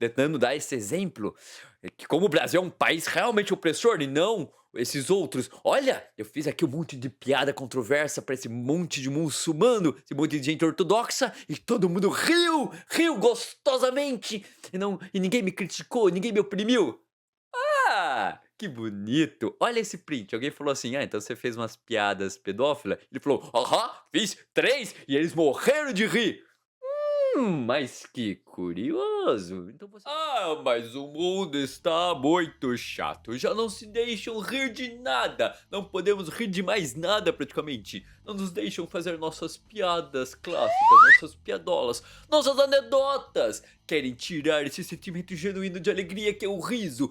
tentando dar esse exemplo, que como o Brasil é um país realmente opressor e não esses outros. Olha, eu fiz aqui um monte de piada controversa pra esse monte de muçulmano, esse monte de gente ortodoxa e todo mundo riu gostosamente e ninguém me criticou, ninguém me oprimiu. Ah, que bonito. Olha esse print. Alguém falou assim: "Ah, então você fez umas piadas pedófila?" Ele falou: "Aham, fiz 3 e eles morreram de rir." Mas que curioso. Então você mas o mundo está muito chato. Já não se deixam rir de nada. Não podemos rir de mais nada praticamente. Não nos deixam fazer nossas piadas clássicas, nossas piadolas, nossas anedotas. Querem tirar esse sentimento genuíno de alegria que é o riso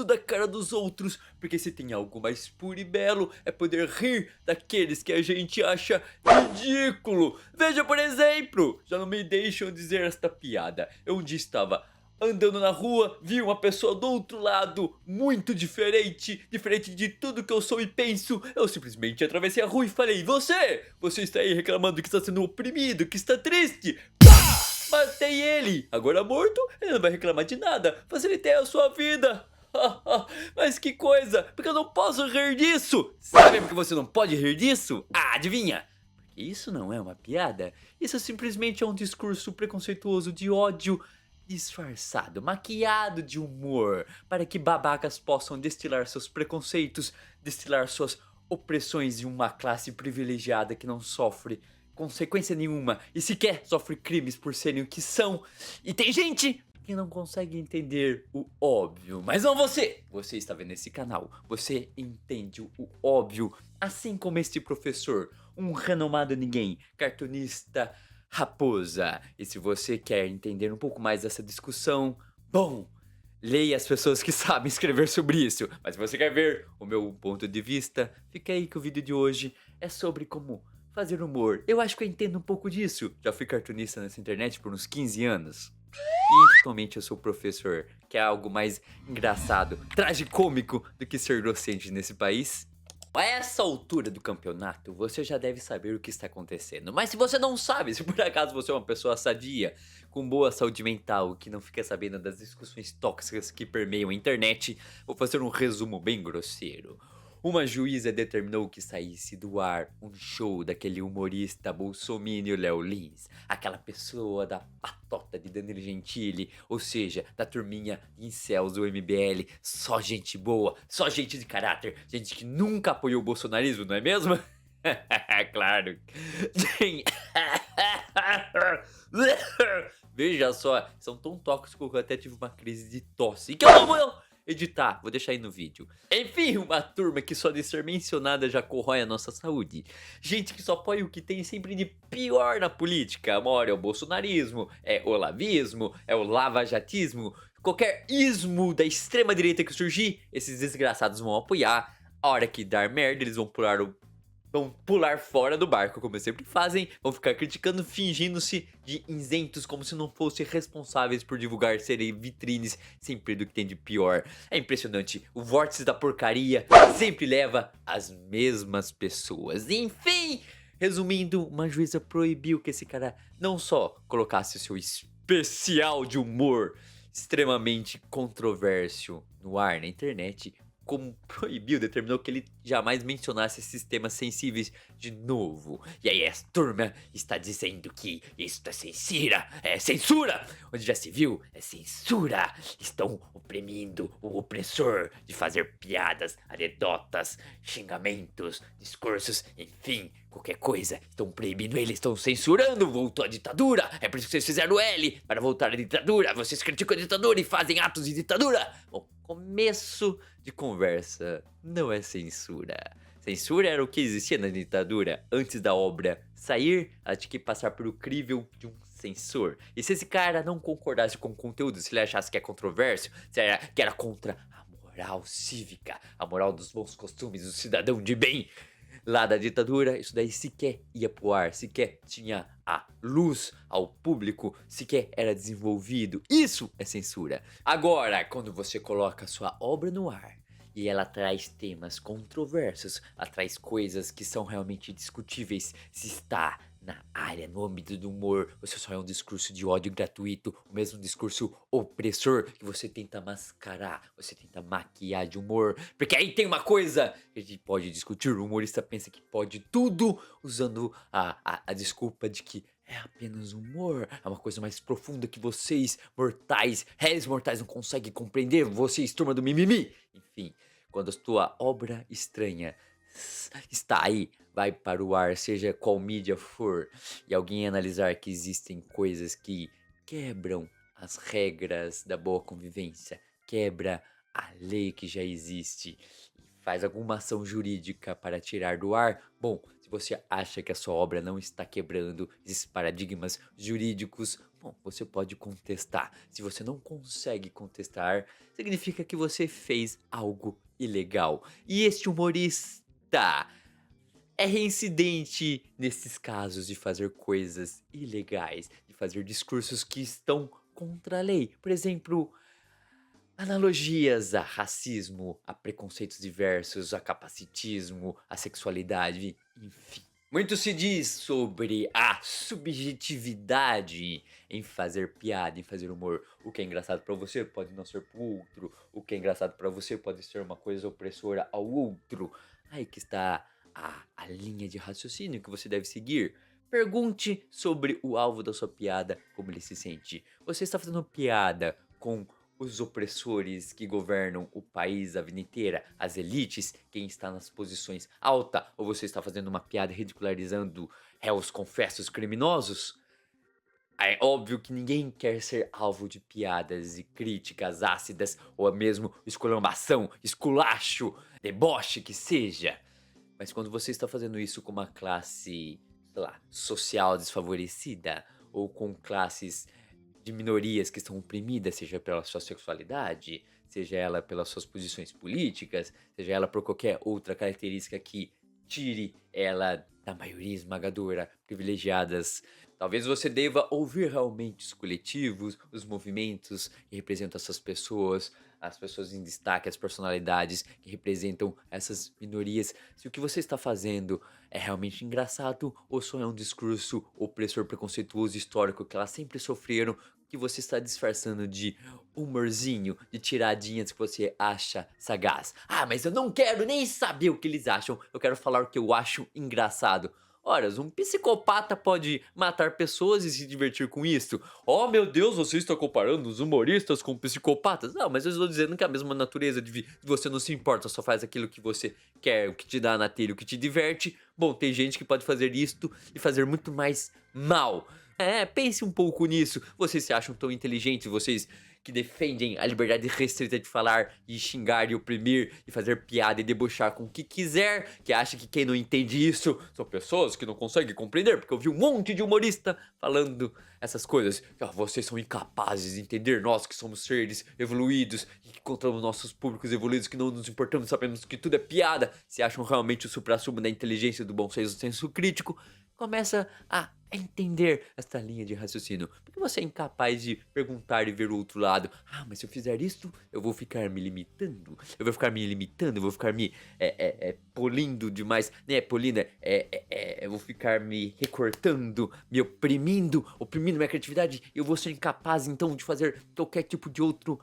da cara dos outros. Porque se tem algo mais puro e belo é poder rir daqueles que a gente acha ridículo. Veja, por exemplo, já não me deixam dizer esta piada. Eu um dia estava andando na rua, vi uma pessoa do outro lado, muito diferente de tudo que eu sou e penso. Eu simplesmente atravessei a rua e falei: Você está aí reclamando que está sendo oprimido, que está triste? Pá! Matei ele! Agora morto, ele não vai reclamar de nada. Facilitei a sua vida. Mas que coisa, porque eu não posso rir disso. Sabe por que você não pode rir disso? Ah, adivinha? Porque isso não é uma piada. Isso simplesmente é um discurso preconceituoso de ódio disfarçado, maquiado de humor, para que babacas possam destilar seus preconceitos, destilar suas opressões em uma classe privilegiada que não sofre consequência nenhuma e sequer sofre crimes por serem o que são. E tem gente que não consegue entender o óbvio. Mas não você! Você está vendo esse canal, você entende o óbvio, assim como este professor, um renomado ninguém, cartunista raposa. E se você quer entender um pouco mais dessa discussão, bom, leia as pessoas que sabem escrever sobre isso. Mas se você quer ver o meu ponto de vista, fica aí que o vídeo de hoje é sobre como fazer humor. Eu acho que eu entendo um pouco disso. Já fui cartunista nessa internet por uns 15 anos. E atualmente eu sou professor, que é algo mais engraçado, tragicômico do que ser docente nesse país. A essa altura do campeonato, você já deve saber o que está acontecendo. Mas se você não sabe, se por acaso você é uma pessoa sadia, com boa saúde mental, que não fica sabendo das discussões tóxicas que permeiam a internet, vou fazer um resumo bem grosseiro. Uma juíza determinou que saísse do ar um show daquele humorista bolsominion Léo Lins, aquela pessoa da patota de Danilo Gentili, ou seja, da turminha incels do MBL, só gente boa, só gente de caráter, gente que nunca apoiou o bolsonarismo, não é mesmo? Claro. Sim. Veja só, são tão tóxicos que eu até tive uma crise de tosse. Que eu não vou editar, vou deixar aí no vídeo. Enfim, uma turma que só de ser mencionada já corrói a nossa saúde. Gente que só apoia o que tem sempre de pior na política. Uma hora é o bolsonarismo, é o olavismo, é o lavajatismo. Qualquer ismo da extrema direita que surgir, esses desgraçados vão apoiar. A hora que dar merda, eles vão pular fora do barco, como sempre fazem, vão ficar criticando, fingindo-se de isentos, como se não fossem responsáveis por divulgar serem vitrines sempre do que tem de pior. É impressionante, o vórtice da porcaria sempre leva as mesmas pessoas. Enfim, resumindo, uma juíza proibiu que esse cara não só colocasse o seu especial de humor extremamente controverso no ar na internet, como proibiu, determinou que ele jamais mencionasse esses temas sensíveis de novo. E aí essa turma está dizendo que isso é censura! Onde já se viu, é censura! Estão oprimindo o opressor de fazer piadas, anedotas, xingamentos, discursos, enfim, qualquer coisa. Estão proibindo ele, estão censurando, voltou a ditadura! É por isso que vocês fizeram L, para voltar à ditadura! Vocês criticam a ditadura e fazem atos de ditadura! Bom, começo de conversa não é censura. Censura era o que existia na ditadura. Antes da obra sair, ela tinha que passar pelo crivo de um censor. E se esse cara não concordasse com o conteúdo, se ele achasse que é controverso, se era, que era contra a moral cívica, a moral dos bons costumes do cidadão de bem, lá da ditadura, isso daí sequer ia pro ar, sequer tinha a luz ao público, sequer era desenvolvido. Isso é censura. Agora, quando você coloca a sua obra no ar e ela traz temas controversos, ela traz coisas que são realmente discutíveis, se está na área, no âmbito do humor, você só é um discurso de ódio gratuito, o mesmo discurso opressor que você tenta mascarar, você tenta maquiar de humor. Porque aí tem uma coisa que a gente pode discutir: o humorista pensa que pode tudo usando a desculpa de que é apenas humor, é uma coisa mais profunda que vocês, mortais, réis mortais, não conseguem compreender, vocês, turma do mimimi. Enfim, quando a tua obra estranha está aí, vai para o ar, seja qual mídia for, e alguém analisar que existem coisas que quebram as regras da boa convivência, quebra a lei que já existe e faz alguma ação jurídica para tirar do ar, bom, se você acha que a sua obra não está quebrando esses paradigmas jurídicos, bom, você pode contestar. Se você não consegue contestar, significa que você fez algo ilegal. E este humorista é reincidente nesses casos de fazer coisas ilegais, de fazer discursos que estão contra a lei. Por exemplo, analogias a racismo, a preconceitos diversos, a capacitismo, a sexualidade, enfim. Muito se diz sobre a subjetividade em fazer piada, em fazer humor. O que é engraçado pra você pode não ser pro outro. O que é engraçado pra você pode ser uma coisa opressora ao outro. Aí que está a linha de raciocínio que você deve seguir. Pergunte sobre o alvo da sua piada, como ele se sente. Você está fazendo piada com os opressores que governam o país, a vida inteira, as elites, quem está nas posições altas, ou você está fazendo uma piada ridicularizando réus confessos criminosos? É óbvio que ninguém quer ser alvo de piadas e críticas ácidas, ou mesmo esculhambação, esculacho, deboche que seja. Mas quando você está fazendo isso com uma classe, sei lá, social desfavorecida, ou com classes de minorias que estão oprimidas, seja pela sua sexualidade, seja ela pelas suas posições políticas, seja ela por qualquer outra característica que tire ela da maioria esmagadora, privilegiadas. Talvez você deva ouvir realmente os coletivos, os movimentos que representam essas pessoas, as pessoas em destaque, as personalidades que representam essas minorias. Se o que você está fazendo é realmente engraçado ou só é um discurso opressor, preconceituoso, histórico que elas sempre sofreram, que você está disfarçando de humorzinho, de tiradinhas que você acha sagaz. Ah, mas eu não quero nem saber o que eles acham, eu quero falar o que eu acho engraçado. Ora, um psicopata pode matar pessoas e se divertir com isso? Oh meu Deus, você está comparando os humoristas com psicopatas? Não, mas eu estou dizendo que a mesma natureza de você não se importa, só faz aquilo que você quer, o que te dá na telha, o que te diverte. Bom, tem gente que pode fazer isto e fazer muito mais mal. É, pense um pouco nisso. Vocês se acham tão inteligentes, vocês que defendem a liberdade restrita de falar e xingar e oprimir e fazer piada e debochar com o que quiser, que acha que quem não entende isso são pessoas que não conseguem compreender, porque eu vi um monte de humorista falando essas coisas. Ah, vocês são incapazes de entender, nós que somos seres evoluídos e que encontramos nossos públicos evoluídos que não nos importamos, sabemos que tudo é piada, se acham realmente o suprassumo da inteligência, do bom senso crítico. Começa a entender esta linha de raciocínio. Porque você é incapaz de perguntar e ver o outro lado. Ah, mas se eu fizer isto, eu vou ficar me limitando. Eu vou ficar me limitando, eu vou ficar me polindo demais. Né, polindo, eu vou ficar me recortando, me oprimindo minha criatividade. Eu vou ser incapaz, então, de fazer qualquer tipo de outro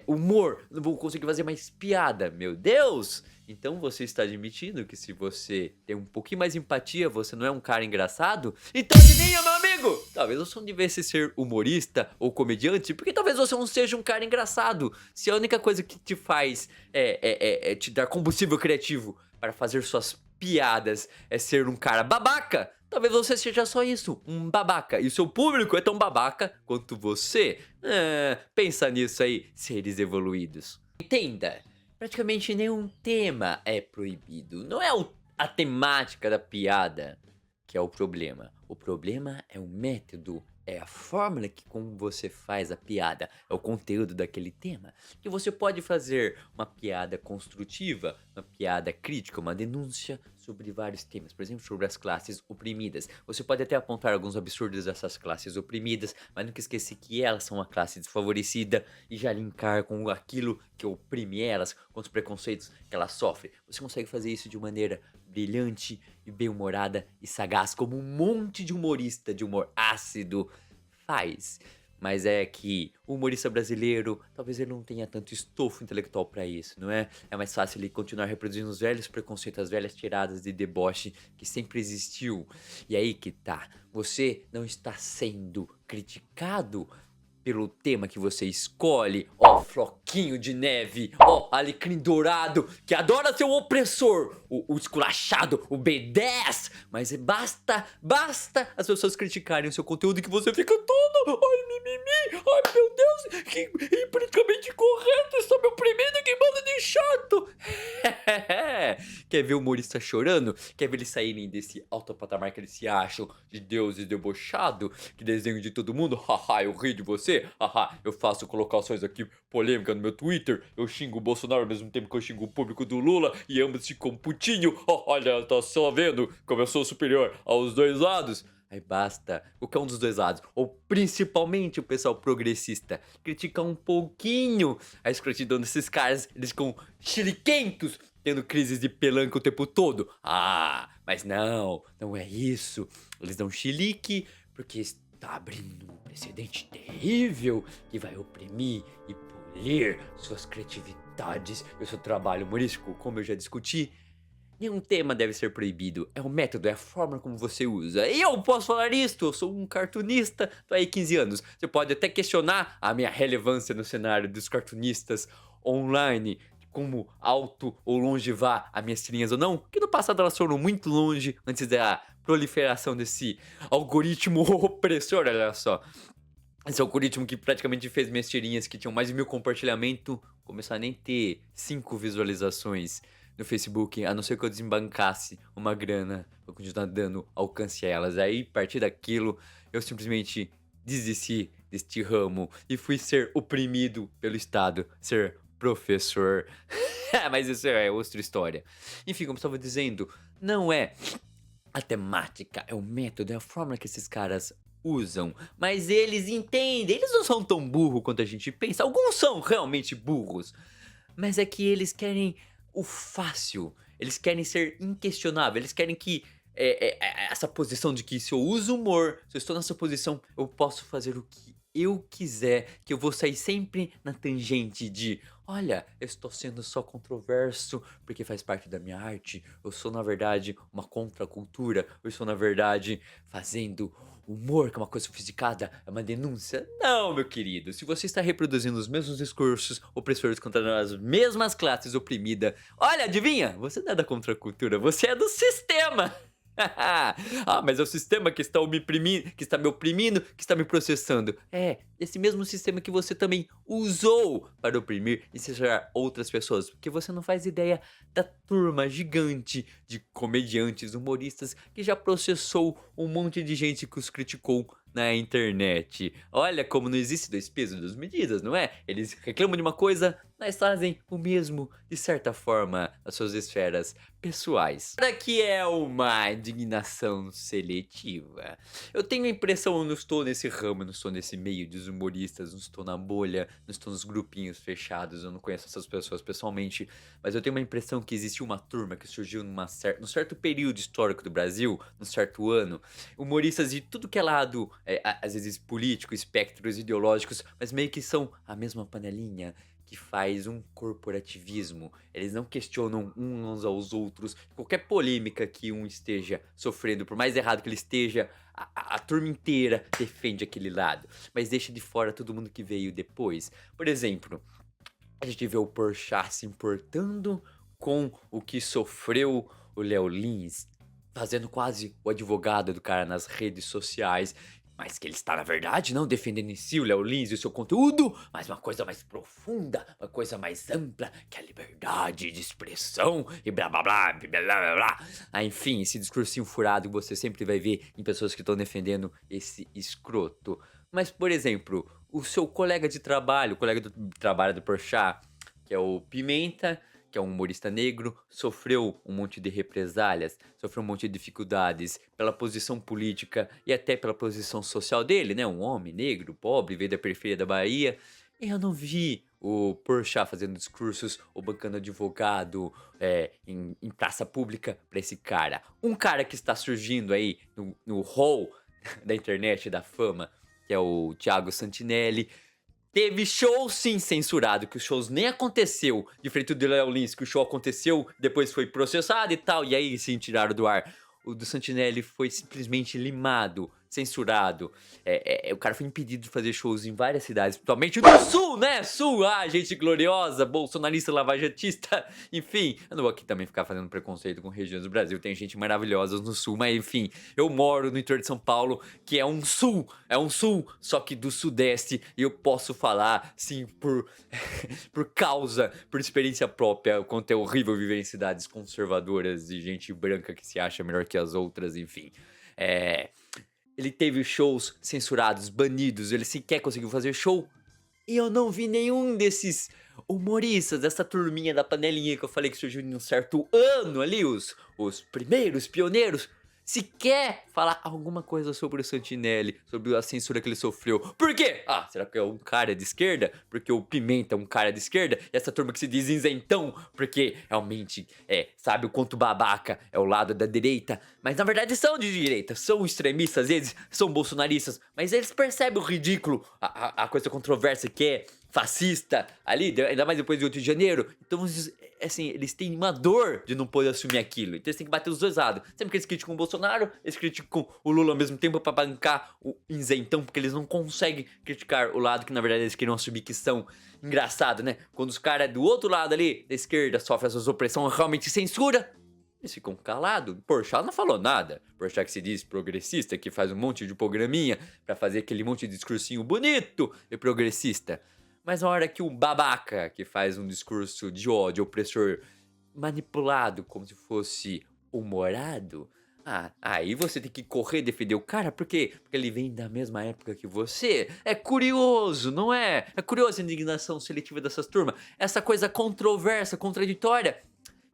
humor. Não vou conseguir fazer mais piada. Meu Deus! Então você está admitindo que se você tem um pouquinho mais de empatia, você não é um cara engraçado? Então adivinha, meu amigo! Talvez você não devesse ser humorista ou comediante, porque talvez você não seja um cara engraçado. Se a única coisa que te faz é te dar combustível criativo para fazer suas piadas é ser um cara babaca, talvez você seja só isso, um babaca. E o seu público é tão babaca quanto você. Pensa nisso aí, seres evoluídos. Entenda. Praticamente nenhum tema é proibido. Não é a temática da piada que é o problema. O problema é o método, é a fórmula que como você faz a piada, é o conteúdo daquele tema. Que você pode fazer uma piada construtiva, uma piada crítica, uma denúncia sobre vários temas, por exemplo, sobre as classes oprimidas. Você pode até apontar alguns absurdos dessas classes oprimidas, mas nunca esquecer que elas são uma classe desfavorecida e já linkar com aquilo que oprime elas, com os preconceitos que elas sofrem. Você consegue fazer isso de maneira brilhante e bem-humorada e sagaz, como um monte de humorista de humor ácido faz. Mas é que o humorista brasileiro, talvez ele não tenha tanto estofo intelectual pra isso, não é? É mais fácil ele continuar reproduzindo os velhos preconceitos, as velhas tiradas de deboche que sempre existiu. E aí que tá, você não está sendo criticado pelo tema que você escolhe, ó floquinho de neve, ó alecrim dourado, que adora ser o opressor, o esculachado, o B10, mas basta as pessoas criticarem o seu conteúdo que você fica todo, ai mimimi, ai meu Deus, que politicamente correto, está me oprimindo, que banda de chato. Quer ver o humorista chorando? Quer ver eles saírem desse alto patamar que eles se acham de deuses debochado, que desenho de todo mundo? Haha, eu rio de você? Haha, eu faço colocações aqui polêmicas no meu Twitter, eu xingo o Bolsonaro ao mesmo tempo que eu xingo o público do Lula e ambos ficam putinho. Olha, tá só vendo como eu sou superior aos dois lados? Aí basta, qualquer um dos dois lados, ou principalmente o pessoal progressista, critica um pouquinho a escrotidão desses caras, eles ficam chiliquentos, tendo crises de pelanca o tempo todo. Ah, mas não é isso. Eles dão chilique porque está abrindo um precedente terrível que vai oprimir e polir suas criatividades e o seu trabalho humorístico, como eu já discuti. Nenhum tema deve ser proibido, é o método, é a forma como você usa. E eu posso falar isto, eu sou um cartunista, tô aí 15 anos. Você pode até questionar a minha relevância no cenário dos cartunistas online, como alto ou longe vá as minhas tirinhas ou não, que no passado elas foram muito longe antes da proliferação desse algoritmo opressor, olha só. Esse algoritmo que praticamente fez minhas tirinhas que tinham mais de 1000 compartilhamento começar a nem ter 5 visualizações no Facebook, a não ser que eu desembancasse uma grana pra continuar dando alcance a elas. Aí, a partir daquilo, eu simplesmente desisti deste ramo e fui ser oprimido pelo Estado, ser professor. Mas isso é outra história. Enfim, como eu estava dizendo, não é a temática, é o método, é a forma que esses caras usam. Mas eles entendem, eles não são tão burros quanto a gente pensa. Alguns são realmente burros. Mas é que eles querem o fácil. Eles querem ser inquestionáveis. Eles querem que essa posição de que se eu uso humor, se eu estou nessa posição, eu posso fazer o que eu quiser, que eu vou sair sempre na tangente de, olha, eu estou sendo só controverso porque faz parte da minha arte. Eu sou, na verdade, uma contracultura. Eu estou, na verdade, fazendo humor, que é uma coisa sofisticada, é uma denúncia. Não, meu querido. Se você está reproduzindo os mesmos discursos opressores contra as mesmas classes oprimidas, olha, adivinha? Você não é da contracultura, você é do sistema. Ah, mas é o sistema que está me oprimindo, que está me processando. É, esse mesmo sistema que você também usou para oprimir e censurar outras pessoas. Porque você não faz ideia da turma gigante de comediantes, humoristas que já processou um monte de gente que os criticou na internet. Olha como não existe dois pesos, duas medidas, não é? Eles reclamam de uma coisa, mas fazem o mesmo, de certa forma, nas suas esferas pessoais. Para que é uma indignação seletiva? Eu tenho a impressão, eu não estou nesse ramo, eu não estou nesse meio dos humoristas, não estou na bolha, não estou nos grupinhos fechados, eu não conheço essas pessoas pessoalmente, mas eu tenho uma impressão que existiu uma turma que surgiu num certo período histórico do Brasil, num certo ano, humoristas de tudo que é lado, às vezes político, espectros ideológicos, mas meio que são a mesma panelinha que faz um corporativismo. Eles não questionam uns aos outros. Qualquer polêmica que um esteja sofrendo, por mais errado que ele esteja, a turma inteira defende aquele lado. Mas deixa de fora todo mundo que veio depois. Por exemplo, a gente vê o Porchat se importando com o que sofreu o Léo Lins, fazendo quase o advogado do cara nas redes sociais, mas que ele está, na verdade, não defendendo em si o Léo Lins e o seu conteúdo, mas uma coisa mais profunda, uma coisa mais ampla, que é a liberdade de expressão e blá blá blá, blá blá blá blá. Ah, enfim, esse discursinho furado que você sempre vai ver em pessoas que estão defendendo esse escroto. Mas, por exemplo, o seu colega de trabalho, o colega do trabalho do Porchat, que é o Pimenta, que é um humorista negro, sofreu um monte de represálias, sofreu um monte de dificuldades pela posição política e até pela posição social dele, né? Um homem negro, pobre, veio da periferia da Bahia. E eu não vi o Porchat fazendo discursos ou bancando advogado em praça pública pra esse cara. Um cara que está surgindo aí no hall da internet da fama, que é o Thiago Santinelli. Teve show sim censurado, que os shows nem aconteceu. Diferente do Léo Lins, que o show aconteceu, depois foi processado e tal, e aí sim tiraram do ar. O do Santinelli foi simplesmente limado, censurado. O cara foi impedido de fazer shows em várias cidades, principalmente do Sul, né? Sul, gente gloriosa, bolsonarista, lavajatista, enfim. Eu não vou aqui também ficar fazendo preconceito com regiões do Brasil, tem gente maravilhosa no Sul, mas enfim, eu moro no interior de São Paulo, que é um Sul, só que do Sudeste, e eu posso falar, sim, por experiência própria, o quanto é horrível viver em cidades conservadoras e gente branca que se acha melhor que as outras, enfim. Ele teve shows censurados, banidos, ele sequer conseguiu fazer show. E eu não vi nenhum desses humoristas, dessa turminha da panelinha que eu falei que surgiu em um certo ano ali, os primeiros pioneiros, sequer falar alguma coisa sobre o Santinelli, sobre a censura que ele sofreu. Por quê? Será que é um cara de esquerda? Porque o Pimenta é um cara de esquerda? E essa turma que se diz isentão, porque realmente sabe o quanto babaca é o lado da direita, mas na verdade são de direita, são extremistas, eles são bolsonaristas, mas eles percebem o ridículo, a coisa controversa que é fascista ali, ainda mais depois de 8 de janeiro. Então, assim, eles têm uma dor de não poder assumir aquilo. Então eles têm que bater os dois lados. Sempre que eles criticam o Bolsonaro, eles criticam o Lula ao mesmo tempo pra bancar o isentão, porque eles não conseguem criticar o lado que na verdade eles queriam assumir, que são engraçado, né? Quando os caras do outro lado ali, da esquerda, sofrem essas opressões, realmente censura, eles ficam calados. Porchat não falou nada. Porchat que se diz progressista, que faz um monte de programinha pra fazer aquele monte de discursinho bonito e progressista. Mas na hora que um babaca que faz um discurso de ódio, opressor, manipulado como se fosse humorado, aí você tem que correr defender o cara, por quê? Porque ele vem da mesma época que você. É curioso, não é? É curioso a indignação seletiva dessas turmas. Essa coisa controversa, contraditória,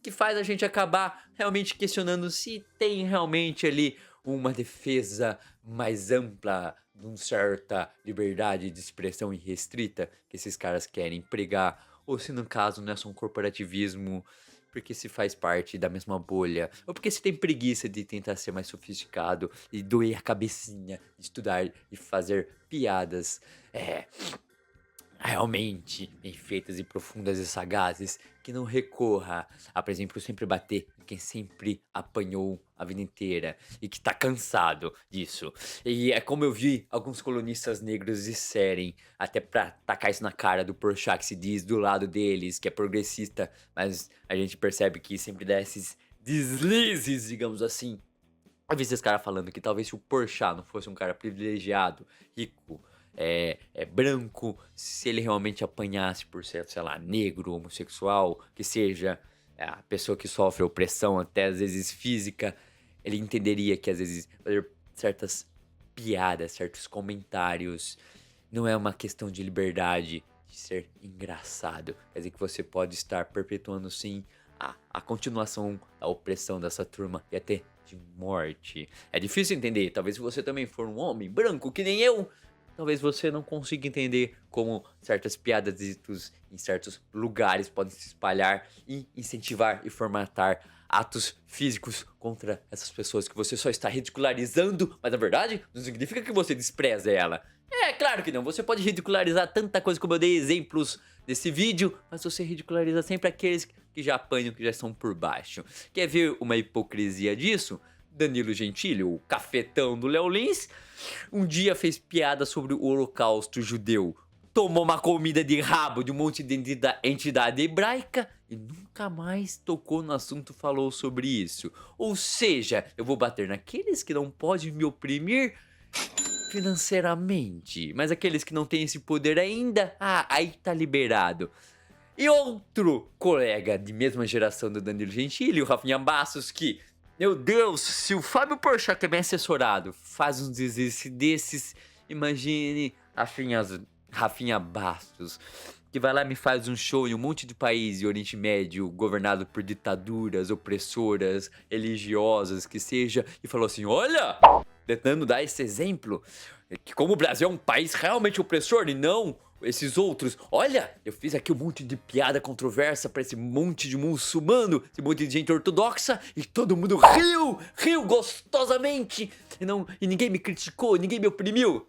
que faz a gente acabar realmente questionando se tem realmente ali uma defesa mais ampla de uma certa liberdade de expressão irrestrita que esses caras querem pregar, ou se no caso não é só um corporativismo porque se faz parte da mesma bolha, ou porque se tem preguiça de tentar ser mais sofisticado e doer a cabecinha, estudar e fazer piadas realmente bem feitas e profundas e sagazes, que não recorra a, por exemplo, sempre bater em quem sempre apanhou a vida inteira e que tá cansado disso. E é como eu vi alguns colunistas negros disserem, até pra tacar isso na cara do Porchat, que se diz do lado deles, que é progressista, mas a gente percebe que sempre dá esses deslizes, digamos assim. Eu vi esses caras falando que talvez se o Porchat não fosse um cara privilegiado, rico, branco, se ele realmente apanhasse por ser, sei lá, negro, homossexual, que seja a pessoa que sofre opressão, até às vezes física, ele entenderia que às vezes fazer certas piadas, certos comentários, não é uma questão de liberdade, de ser engraçado. Quer dizer que você pode estar perpetuando sim a continuação da opressão dessa turma e até de morte. É difícil entender, talvez se você também for um homem branco que nem eu, talvez você não consiga entender como certas piadas ditas em certos lugares podem se espalhar e incentivar e formatar atos físicos contra essas pessoas que você só está ridicularizando, mas na verdade não significa que você despreza ela. Claro que não, você pode ridicularizar tanta coisa como eu dei exemplos nesse vídeo, mas você ridiculariza sempre aqueles que já apanham, que já estão por baixo. Quer ver uma hipocrisia disso? Danilo Gentili, o cafetão do Léo Lins, um dia fez piada sobre o holocausto judeu, tomou uma comida de rabo de um monte de entidade hebraica e nunca mais tocou no assunto, falou sobre isso. Ou seja, eu vou bater naqueles que não podem me oprimir financeiramente, mas aqueles que não têm esse poder ainda, aí tá liberado. E outro colega de mesma geração do Danilo Gentili, o Rafinha Bastos, que, meu Deus, se o Fábio Porchat, que é bem assessorado, faz uns deslizes desses, imagine Rafinhas Rafinha Bastos, que vai lá e me faz um show em um monte de país e Oriente Médio, governado por ditaduras opressoras, religiosas, que seja, e falou assim: olha, tentando dar esse exemplo, que como o Brasil é um país realmente opressor e não esses outros. Olha, eu fiz aqui um monte de piada controversa pra esse monte de muçulmano, esse monte de gente ortodoxa, e todo mundo riu gostosamente, e ninguém me criticou, ninguém me oprimiu.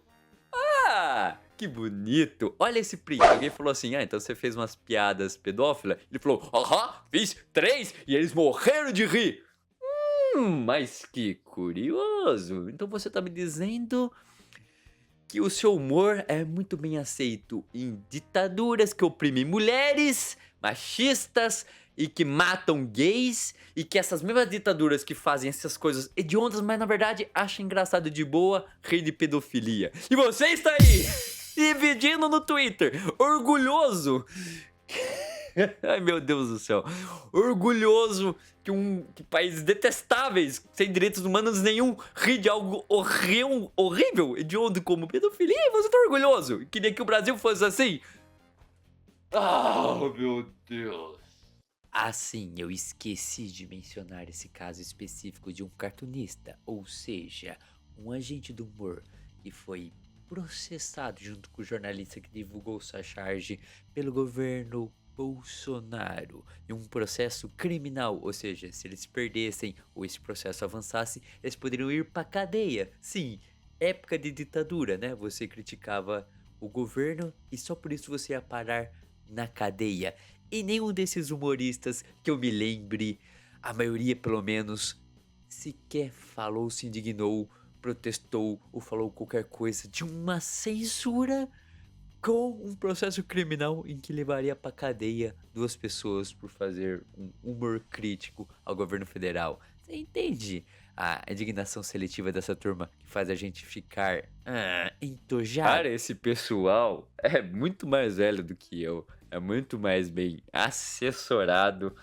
Ah, que bonito. Olha esse print. Alguém falou assim: ah, então você fez umas piadas pedófilas? Ele falou: aham, fiz 3 e eles morreram de rir. Mas que curioso. Então você tá me dizendo que o seu humor é muito bem aceito em ditaduras que oprimem mulheres, machistas e que matam gays, e que essas mesmas ditaduras que fazem essas coisas hediondas, mas na verdade acham engraçado de boa rir de pedofilia. E você está aí, dividindo no Twitter, orgulhoso. Ai, meu Deus do céu. Orgulhoso que países detestáveis, sem direitos humanos nenhum, ri de algo horrível, hediondo como pedofilia, e você tá orgulhoso. Queria que o Brasil fosse assim. Ah, meu Deus. Ah, sim, eu esqueci de mencionar esse caso específico de um cartunista, ou seja, um agente do humor que foi processado junto com o jornalista que divulgou sua charge pelo governo Bolsonaro em um processo criminal, ou seja, se eles perdessem ou esse processo avançasse, eles poderiam ir pra cadeia. Sim, época de ditadura, né? Você criticava o governo e só por isso você ia parar na cadeia. E nenhum desses humoristas que eu me lembre, a maioria pelo menos, sequer falou, se indignou, protestou ou falou qualquer coisa de uma censura com um processo criminal em que levaria pra cadeia 2 pessoas por fazer um humor crítico ao governo federal. Você entende a indignação seletiva dessa turma que faz a gente ficar entojado? Cara, esse pessoal é muito mais velho do que eu. É muito mais bem assessorado.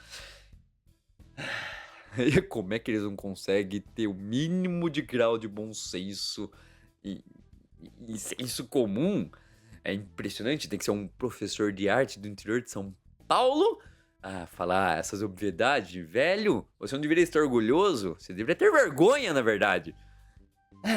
E como é que eles não conseguem ter o mínimo de grau de bom senso e, e senso comum? É impressionante, tem que ser um professor de arte do interior de São Paulo a falar essas obviedades. Velho, você não deveria estar orgulhoso, você deveria ter vergonha, na verdade.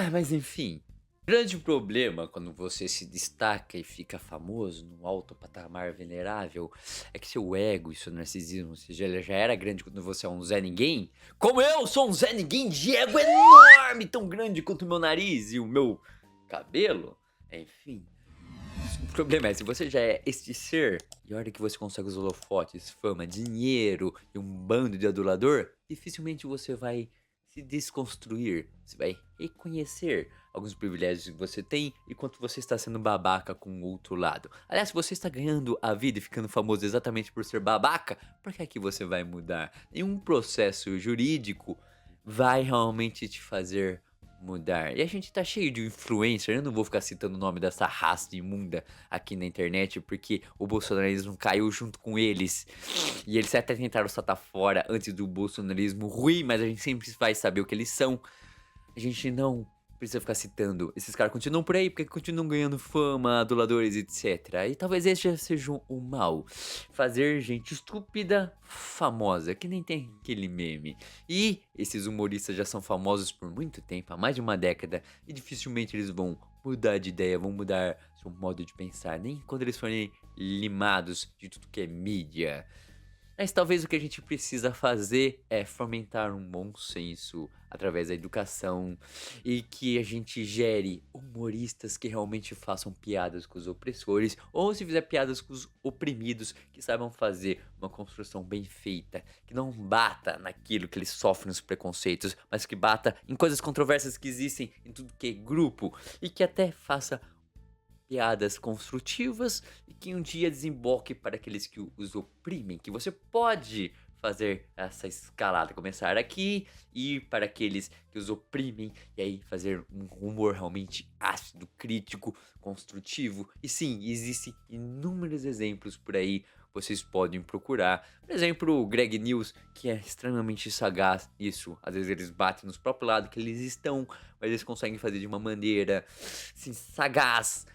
Mas enfim, grande problema quando você se destaca e fica famoso num alto patamar venerável é que seu ego e seu narcisismo, ou seja, ele já era grande quando você é um Zé Ninguém. Como eu sou um Zé Ninguém de ego enorme, tão grande quanto o meu nariz e o meu cabelo. Enfim, o problema é, se você já é este ser, e a hora que você consegue os holofotes, fama, dinheiro e um bando de adulador, dificilmente você vai se desconstruir. Você vai reconhecer alguns privilégios que você tem enquanto você está sendo babaca com o outro lado. Aliás, se você está ganhando a vida e ficando famoso exatamente por ser babaca, por que é que você vai mudar? Nenhum processo jurídico vai realmente te fazer mudar. E a gente tá cheio de influencer, eu não vou ficar citando o nome dessa raça imunda aqui na internet, porque o bolsonarismo caiu junto com eles. E eles até tentaram saltar fora antes do bolsonarismo ruim, mas a gente sempre vai saber o que eles são. A gente não precisa ficar citando. Esses caras continuam por aí porque continuam ganhando fama, aduladores, etc. E talvez esse já seja o mal. Fazer gente estúpida famosa, que nem tem aquele meme. E esses humoristas já são famosos por muito tempo, há mais de uma década, e dificilmente eles vão mudar de ideia, vão mudar seu modo de pensar, nem quando eles forem limados de tudo que é mídia. Mas talvez o que a gente precisa fazer é fomentar um bom senso através da educação e que a gente gere humoristas que realmente façam piadas com os opressores, ou se fizer piadas com os oprimidos, que saibam fazer uma construção bem feita, que não bata naquilo que eles sofrem os preconceitos, mas que bata em coisas controversas que existem em tudo que é grupo e que até faça piadas construtivas e que um dia desemboque para aqueles que os oprimem, que você pode fazer essa escalada, começar aqui e ir para aqueles que os oprimem e aí fazer um humor realmente ácido, crítico, construtivo. E sim, existem inúmeros exemplos por aí, vocês podem procurar. Por exemplo, o Greg News, que é extremamente sagaz nisso. Às vezes eles batem nos próprios lados que eles estão, mas eles conseguem fazer de uma maneira assim, sagaz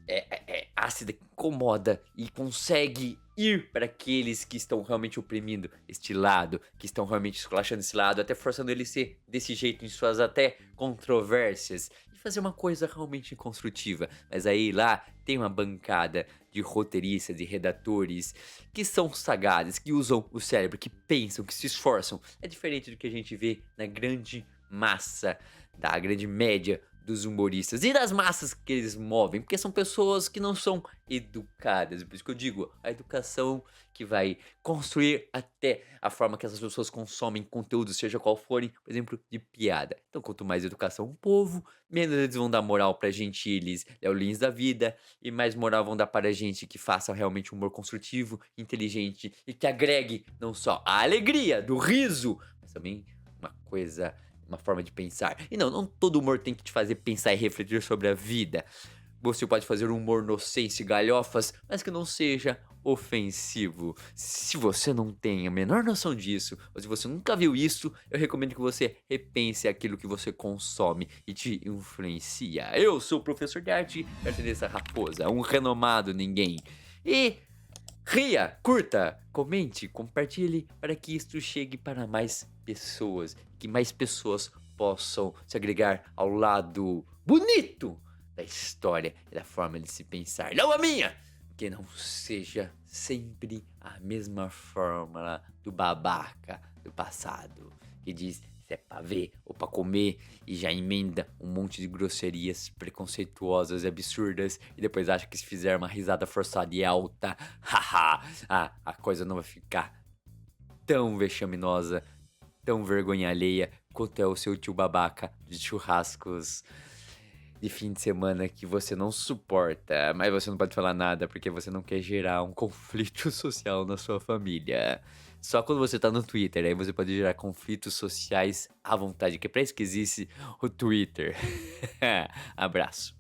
é ácida, que incomoda e consegue ir para aqueles que estão realmente oprimindo este lado, que estão realmente esculachando esse lado, até forçando ele a ser desse jeito em suas até controvérsias, e fazer uma coisa realmente construtiva. Mas aí lá tem uma bancada de roteiristas e redatores que são sagados, que usam o cérebro, que pensam, que se esforçam. É diferente do que a gente vê na grande massa, da grande média dos humoristas e das massas que eles movem, porque são pessoas que não são educadas. Por isso que eu digo, a educação que vai construir até a forma que essas pessoas consomem conteúdo, seja qual forem, por exemplo, de piada. Então, quanto mais educação o povo, menos eles vão dar moral pra gentiles, Léo da vida, e mais moral vão dar para a gente que faça realmente humor construtivo, inteligente e que agregue não só a alegria do riso, mas também uma coisa, uma forma de pensar. E não todo humor tem que te fazer pensar e refletir sobre a vida. Você pode fazer um humor nonsense e galhofas, mas que não seja ofensivo. Se você não tem a menor noção disso, ou se você nunca viu isso, eu recomendo que você repense aquilo que você consome e te influencia. Eu sou o professor de arte, pertenço a Raposa, um renomado ninguém. E ria, curta, comente, compartilhe para que isto chegue para mais pessoas, que mais pessoas possam se agregar ao lado bonito da história e da forma de se pensar. Não a minha! Que não seja sempre a mesma fórmula do babaca do passado, que diz se é pra ver ou pra comer e já emenda um monte de grosserias preconceituosas e absurdas e depois acha que se fizer uma risada forçada e alta, haha, a coisa não vai ficar tão vexaminosa, tão vergonha alheia quanto é o seu tio babaca de churrascos de fim de semana que você não suporta, mas você não pode falar nada porque você não quer gerar um conflito social na sua família. Só quando você tá no Twitter, aí você pode gerar conflitos sociais à vontade, que é pra isso que existe o Twitter. Abraço.